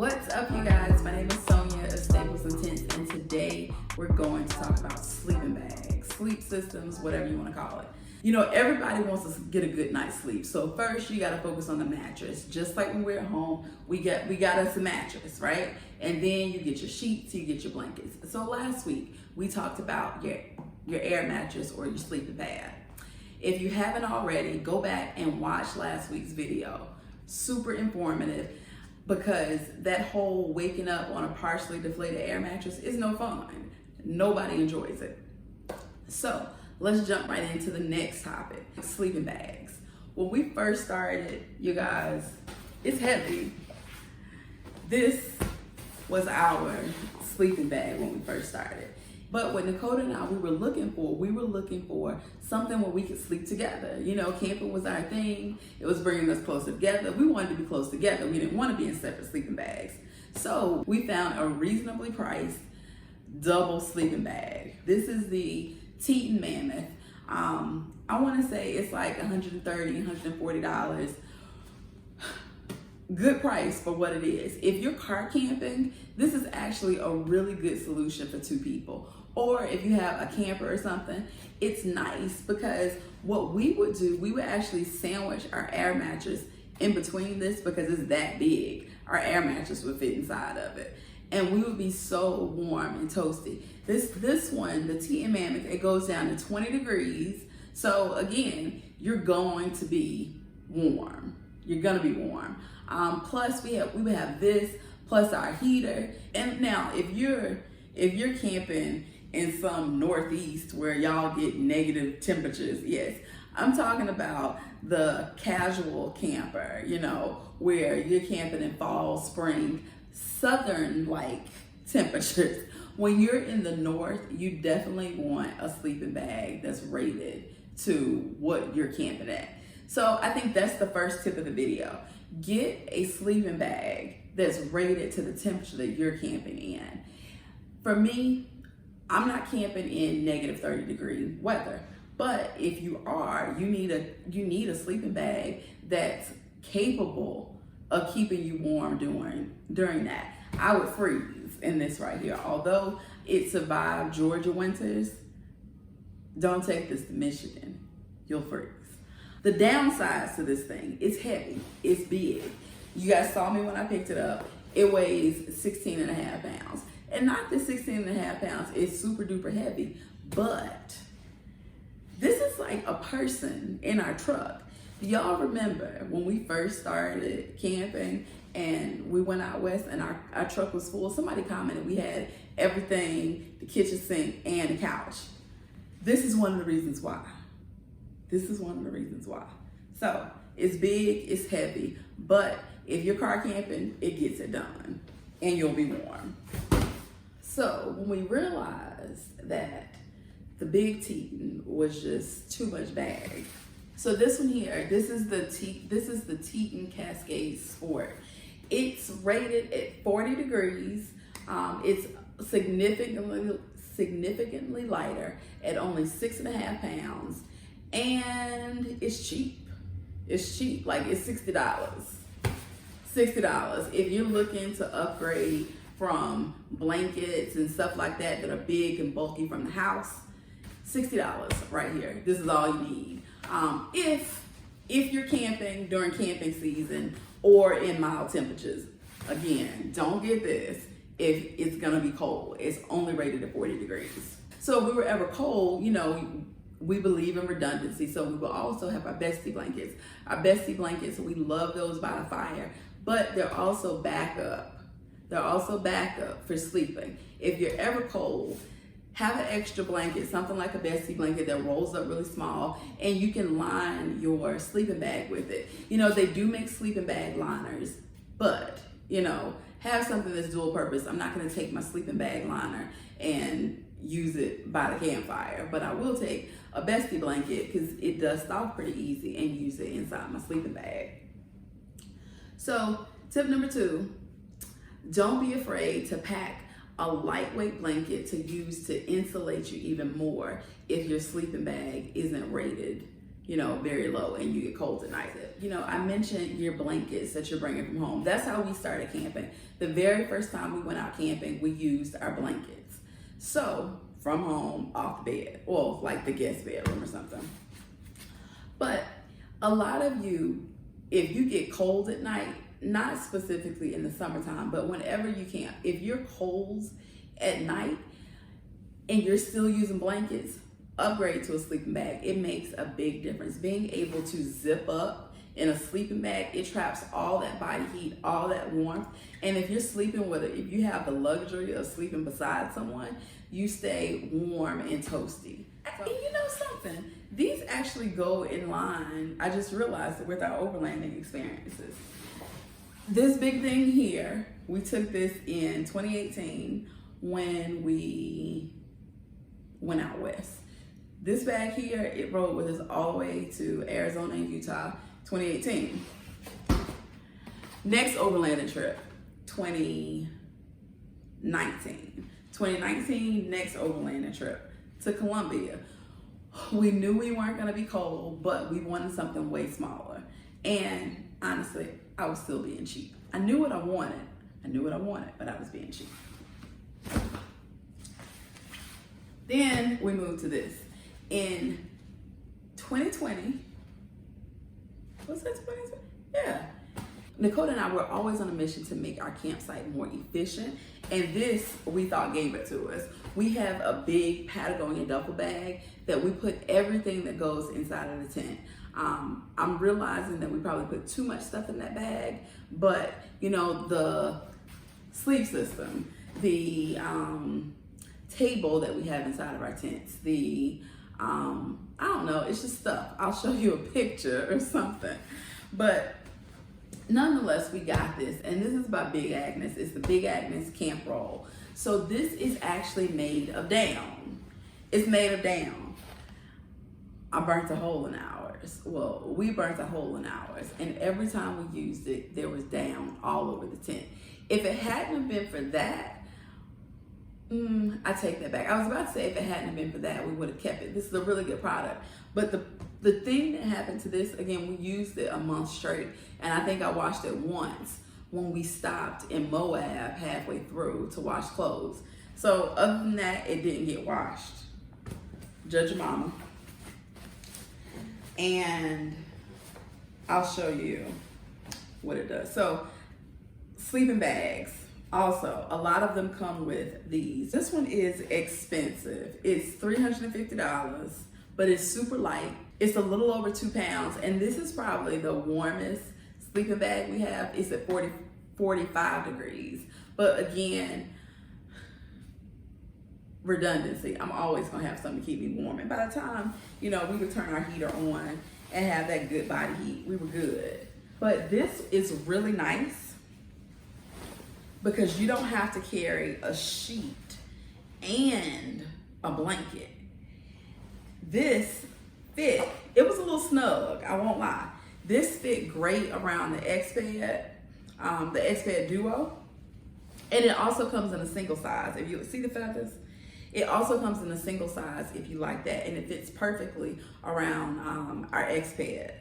What's up, you guys? My name is Sonya of Staples and Tents, and today we're going to talk about sleeping bags, sleep systems, whatever you want to call it. You know, everybody wants to get a good night's sleep. So first, you got to focus on the mattress. Just like when we're at home, we got us a mattress, right? And then you get your sheets, you get your blankets. So last week we talked about your air mattress or your sleeping pad. If you haven't already, go back and watch last week's video. Super informative, because that whole waking up on a partially deflated air mattress is no fun. Nobody enjoys it. So let's jump right into the next topic, sleeping bags. When we first started, you guys, it's heavy. This was our sleeping bag when we first started. But what Nicole and I, we were looking for something where we could sleep together. You know, camping was our thing. It was bringing us closer together. We wanted to be close together. We didn't want to be in separate sleeping bags. So we found a reasonably priced double sleeping bag. This is the Teton Mammoth. I want to say it's like $130, $140. Good price for what it is. If you're car camping, this is actually a really good solution for two people. Or if you have a camper or something, it's nice because what we would do, we would actually sandwich our air mattress in between this because it's that big. Our air mattress would fit inside of it. And we would be so warm and toasty. This one, the Teton Mammoth, it goes down to 20 degrees. So again, you're going to be warm. You're gonna be warm. Plus we would have this, plus our heater. And now if you're camping in some Northeast where y'all get negative temperatures, yes, I'm talking about the casual camper, you know, where you're camping in fall, spring, southern like temperatures. When you're in the north, you definitely want a sleeping bag that's rated to what you're camping at. So I think that's the first tip of the video. Get a sleeping bag that's rated to the temperature that you're camping in. For me, I'm not camping in negative 30 degree weather, but if you are, you need a sleeping bag that's capable of keeping you warm during that. I would freeze in this right here. Although it survived Georgia winters, don't take this to Michigan. You'll freeze. The downsides to this thing, it's heavy, it's big. You guys saw me when I picked it up. It weighs 16 and a half pounds. And not that 16 and a half pounds is super duper heavy, but this is like a person in our truck. Do y'all remember when we first started camping and we went out west and our truck was full? Somebody commented we had everything, the kitchen sink and the couch. This is one of the reasons why. So it's big, it's heavy, but if you're car camping, it gets it done and you'll be warm. So when we realized that the big Teton was just too much bag. So this one here, this is the Teton Cascade Sport. It's rated at 40 degrees. It's significantly lighter at only 6.5 pounds. And it's cheap. It's cheap, like it's $60. $60. If you're looking to upgrade from blankets and stuff like that are big and bulky from the house, $60 right here. This is all you need. If you're camping during camping season or in mild temperatures, again, don't get this if it's gonna be cold. It's only rated at 40 degrees. So if we were ever cold, you know, we believe in redundancy, so we will also have our bestie blankets. Our bestie blankets, we love those by the fire, but they're also backup. They're also backup for sleeping. If you're ever cold, have an extra blanket, something like a bestie blanket that rolls up really small, and you can line your sleeping bag with it. You know, they do make sleeping bag liners, but, you know, have something that's dual purpose. I'm not gonna take my sleeping bag liner and use it by the campfire, but I will take a bestie blanket because it does thaw pretty easy and use it inside my sleeping bag. So tip number 2, don't be afraid to pack a lightweight blanket to use to insulate you even more if your sleeping bag isn't rated very low and you get cold at night. I mentioned your blankets that you're bringing from home. That's how we started camping. The very first time we went out camping, we used our blankets. So from home, off the bed, well, like the guest bedroom or something. But a lot of you, if you get cold at night, not specifically in the summertime, but whenever you camp, if you're cold at night and you're still using blankets, upgrade to a sleeping bag. It makes a big difference. Being able to zip up in a sleeping bag, it traps all that body heat, all that warmth. And if you're sleeping if you have the luxury of sleeping beside someone, you stay warm and toasty. And you know something? These actually go in line, I just realized, with our overlanding experiences. This big thing here, we took this in 2018 when we went out west. This bag here, it rode with us all the way to Arizona and Utah, 2018. Next overlanding trip, 2019. 2019, next overlanding trip to Colombia. We knew we weren't gonna be cold, but we wanted something way smaller. And honestly, I was still being cheap. I knew what I wanted, but I was being cheap. Then we moved to this. In 2020, was that 2020? Yeah. Nicole and I were always on a mission to make our campsite more efficient, and this, we thought, gave it to us. We have a big Patagonia duffel bag that we put everything that goes inside of the tent. I'm realizing that we probably put too much stuff in that bag, but the sleep system, the table that we have inside of our tents, I don't know, it's just stuff. I'll show you a picture or something. But nonetheless, we got this, and this is by Big Agnes. It's the Big Agnes Camp Roll. So this is actually made of down. It's made of down. I burnt a hole in ours. Well, we burnt a hole in ours, and every time we used it, there was down all over the tent. If it hadn't been for that, I take that back. I was about to say if it hadn't been for that, we would have kept it. This is a really good product. But the thing that happened to this, again, we used it a month straight, and I think I washed it once when we stopped in Moab halfway through to wash clothes. So other than that, it didn't get washed. Judge your mama. And I'll show you what it does. So sleeping bags. Also, a lot of them come with these. This one is expensive. It's $350, but it's super light. It's a little over 2 pounds, and this is probably the warmest sleeping bag we have. It's at 45 degrees. But again, redundancy. I'm always gonna have something to keep me warm. And by the time, we would turn our heater on and have that good body heat, we were good. But this is really nice, because you don't have to carry a sheet and a blanket. This fit, it was a little snug, I won't lie. This fit great around the X-Bed Duo. And it also comes in a single size. If you see the feathers, it also comes in a single size if you like that. And it fits perfectly around our X-Bed.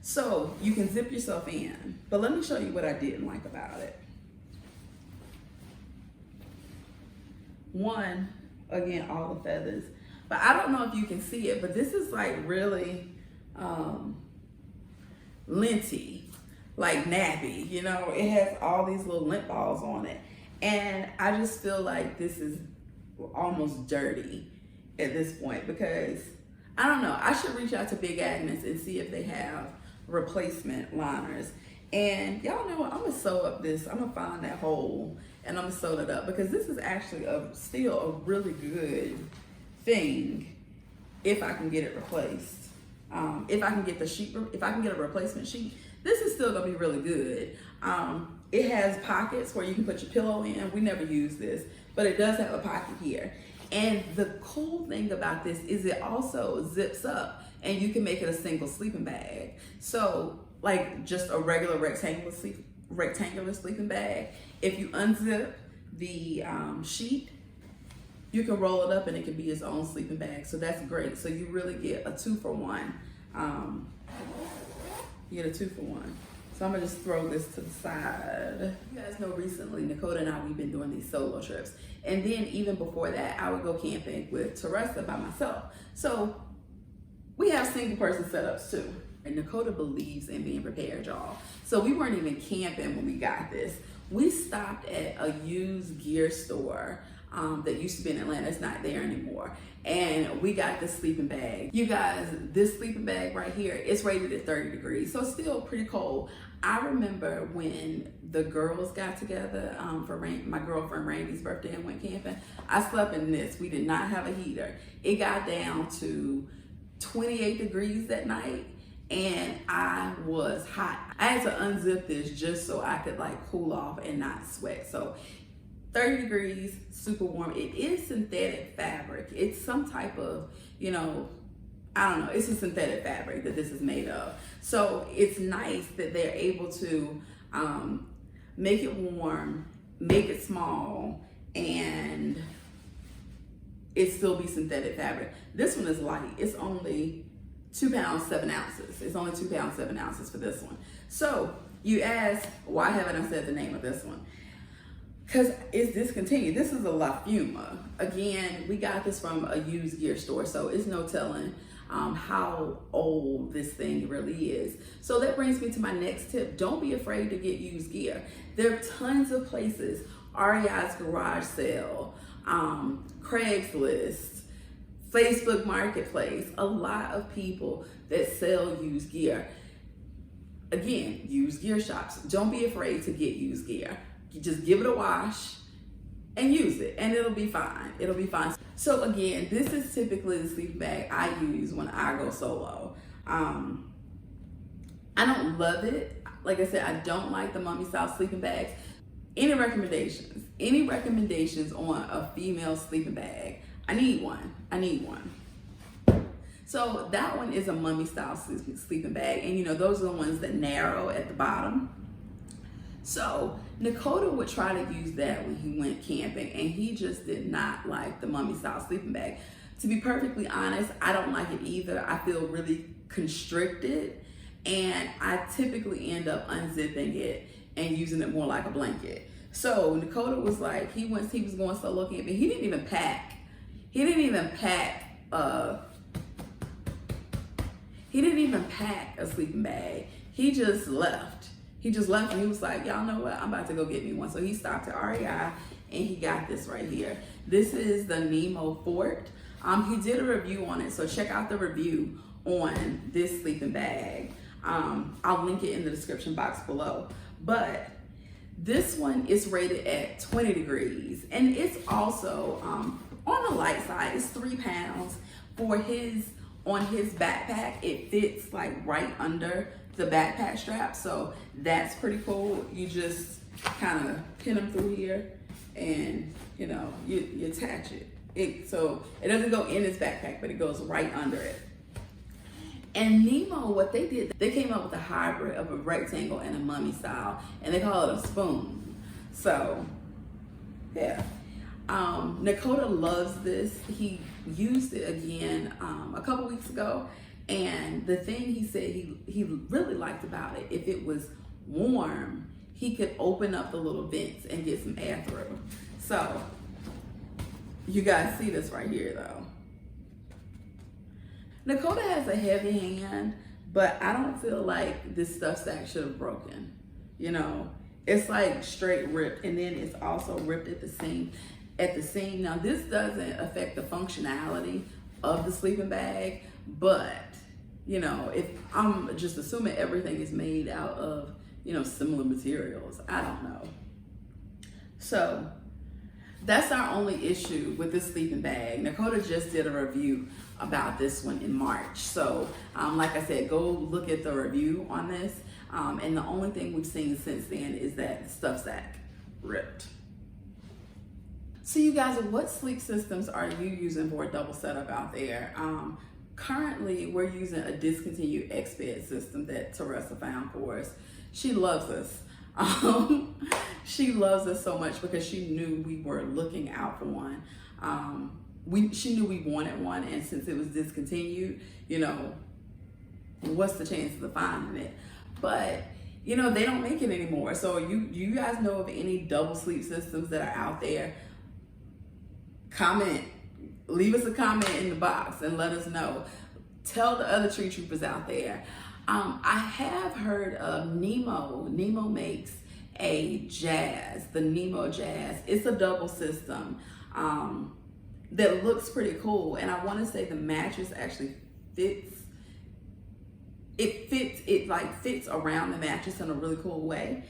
So you can zip yourself in. But let me show you what I didn't like about it. One, again, all the feathers. But I don't know if you can see it, but this is like really linty, like nappy. It has all these little lint balls on it. And I just feel like this is almost dirty at this point, because I don't know. I should reach out to Big Agnes and see if they have replacement liners. And y'all know what? I'm gonna sew up this. I'm gonna find that hole and I'm gonna sew it up, because this is actually still a really good thing if I can get it replaced. If I can get if I can get a replacement sheet, this is still gonna be really good. It has pockets where you can put your pillow in. We never use this, but it does have a pocket here. And the cool thing about this is it also zips up, and you can make it a single sleeping bag. So like just a regular rectangular sleeping bag, if you unzip the sheet, you can roll it up and it can be its own sleeping bag. So that's great. So you really get a 2-for-1 You get a 2-for-1. So I'm gonna just throw this to the side. You guys know recently, Dakota and I, we've been doing these solo trips. And then even before that, I would go camping with Teresa by myself. So we have single person setups too. And Dakota believes in being prepared, y'all. So we weren't even camping when we got this. We stopped at a used gear store that used to be in Atlanta. It's not there anymore. And we got this sleeping bag. You guys, this sleeping bag right here, it's rated at 30 degrees. So it's still pretty cold. I remember when the girls got together for my girlfriend Randy's birthday and went camping, I slept in this. We did not have a heater. It got down to 28 degrees that night and I was hot. I had to unzip this just so I could like cool off and not sweat. So 30 degrees, super warm. It is synthetic fabric. It's some type of, I don't know, it's a synthetic fabric that this is made of. So it's nice that they're able to make it warm, make it small, and it still be synthetic fabric. This one is light. It's only 2 pounds, 7 ounces. It's only 2 pounds, 7 ounces for this one. So you ask, why haven't I said the name of this one? Because it's discontinued. This is a La Fuma. Again, we got this from a used gear store, so it's no telling how old this thing really is. So that brings me to my next tip. Don't be afraid to get used gear. There are tons of places, REI's garage sale, Craigslist, Facebook Marketplace, a lot of people that sell used gear. Again, used gear shops. Don't be afraid to get used gear. You just give it a wash and use it and it'll be fine. It'll be fine. So again, this is typically the sleeping bag I use when I go solo. I don't love it. Like I said, I don't like the mummy style sleeping bags. Any recommendations? Any recommendations on a female sleeping bag? I need one. So that one is a mummy style sleeping bag. And those are the ones that narrow at the bottom. So Dakota would try to use that when he went camping and he just did not like the mummy style sleeping bag. To be perfectly honest, I don't like it either. I feel really constricted and I typically end up unzipping it and using it more like a blanket. So Dakota was like, he was going solo camping. He didn't even pack a sleeping bag. He just left. And he was like, y'all know what? I'm about to go get me one. So he stopped at REI and he got this right here. This is the Nemo Fort. He did a review on it. So check out the review on this sleeping bag. I'll link it in the description box below. But this one is rated at 20 degrees. And it's also on the light side. It's 3 pounds. On his backpack, it fits like right under the backpack strap, so that's pretty cool. You just kind of pin them through here and you attach it. So it doesn't go in his backpack, but it goes right under it. And Nemo, what they did, they came up with a hybrid of a rectangle and a mummy style, and they call it a spoon. So yeah, Dakota loves this. He used it again a couple weeks ago. And the thing he said he really liked about it, if it was warm, he could open up the little vents and get some air through. So you guys see this right here though. Dakota has a heavy hand, but I don't feel like this stuff sack should have broken. It's like straight ripped, and then it's also ripped at the seam. Now this doesn't affect the functionality of the sleeping bag, but if I'm just assuming everything is made out of similar materials, I don't know. So that's our only issue with this sleeping bag. Dakota just did a review about this one in March. So like I said, go look at the review on this. And the only thing we've seen since then is that stuff sack ripped. So you guys, what sleep systems are you using for a double setup out there? Currently, we're using a discontinued X-Bed system that Teresa found for us. She loves us. She loves us so much because she knew we were looking out for one. She knew we wanted one, and since it was discontinued, what's the chances of finding it? But you know, they don't make it anymore. So you guys know of any double sleep systems that are out there? Comment, leave us a comment in the box and let us know. Tell the other tree troopers out there. I have heard of Nemo. Nemo makes a Jazz, the Nemo Jazz. It's a double system that looks pretty cool. And I want to say the mattress actually fits. It like fits around the mattress in a really cool way.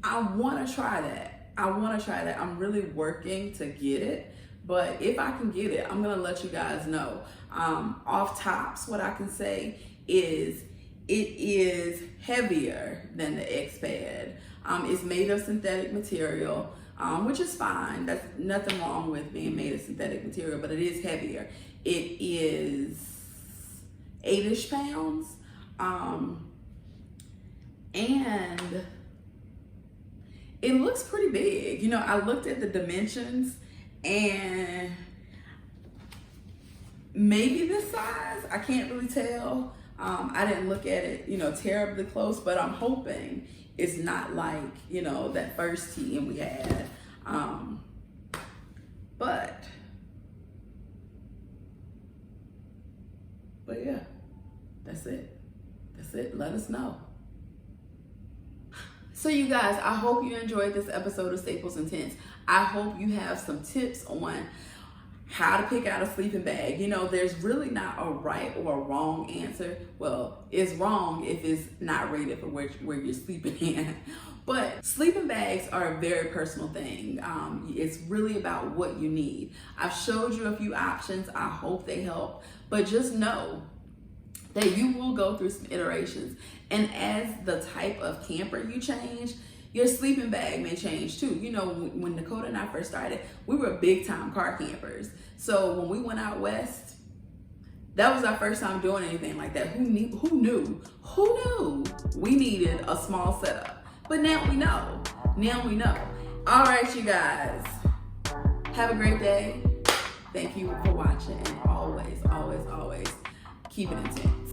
I want to try that. I'm really working to get it. But if I can get it, I'm going to let you guys know. Off tops, what I can say is it is heavier than the X-Pad. It's made of synthetic material, which is fine. That's nothing wrong with being made of synthetic material, but it is heavier. It is 8-ish pounds. And it looks pretty big. You know, I looked at the dimensions and maybe this size, I can't really tell. I didn't look at it, you know, terribly close, but I'm hoping it's not like, you know, that first TM we had. But yeah, that's it. That's it. Let us know. So you guys, I hope you enjoyed this episode of Staples and Tints. I hope you have some tips on how to pick out a sleeping bag. You know, there's really not a right or a wrong answer. Well, it's wrong if it's not rated for where you're sleeping in. But sleeping bags are a very personal thing. It's really about what you need. I've showed you a few options. I hope they help. But just know that you will go through some iterations. And as the type of camper you change, your sleeping bag may change too. You know, when Dakota and I first started, we were big time car campers. So when we went out west, that was our first time doing anything like that. Who knew we needed a small setup? But now we know. All right, you guys, have a great day. Thank you for watching, and always keep it intense.